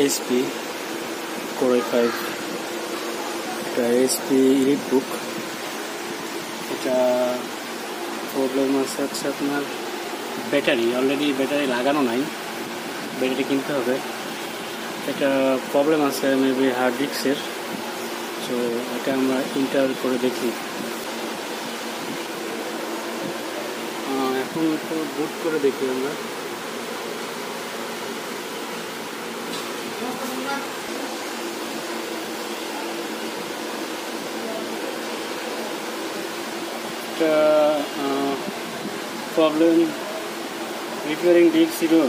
HP Core i5 এটা HP elite বুক। এটা problem আছে হচ্ছে আপনার ব্যাটারি, অলরেডি ব্যাটারি লাগানো নাই, ব্যাটারি কিনতে হবে। এটা প্রবলেম আছে মেবি হার্ড ডিস্কের, সো এটা আমরা ইন্টার করে দেখি। এখন একটু বুট করে দেখি আমরা। এটা প্রবলেম রিপেয়ারিং ডিস্ক জিরো,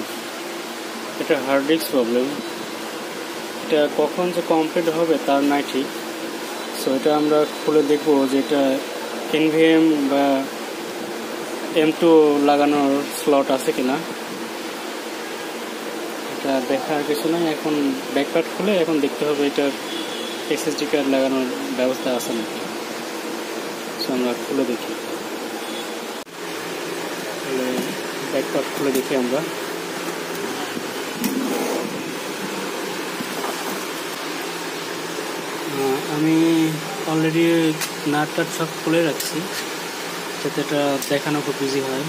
এটা হার্ড ডিস্ক প্রবলেম। এটা কখন যে কমপ্লিট হবে তার নাই ঠিক। সো এটা আমরা খুলে দেখব যে এটা এনভিএম বা M2 লাগানোর স্লট আছে কিনা। এটা দেখার কিছু নাই, এখন ব্যাকপার্ট খুলে এখন দেখতে হবে এটার এসএসডি কার্ড লাগানোর ব্যবস্থা আছে নাকি। সো আমরা খুলে দেখি, ব্যাকপার্ট খুলে দেখি আমরা। আমি অলরেডি নাটটা সব খুলে রাখছি যাতে এটা দেখানো খুব ইজি হয়।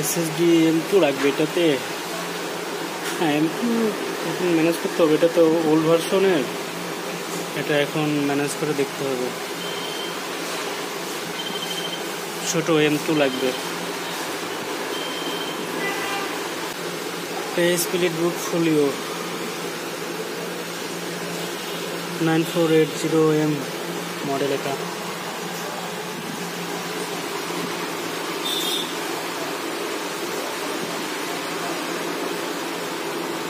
এসএসডি M2 লাগবে এটাতে। হ্যাঁ, M2 এখন ম্যানেজ করতে হবে, এটা তো ওল্ড ভার্সনের, এটা এখন ম্যানেজ করে দেখতে হবে। ছোট M2 লাগবে। এইচপি ইলিট বুক ফোলিও 9480M মডেল এটা।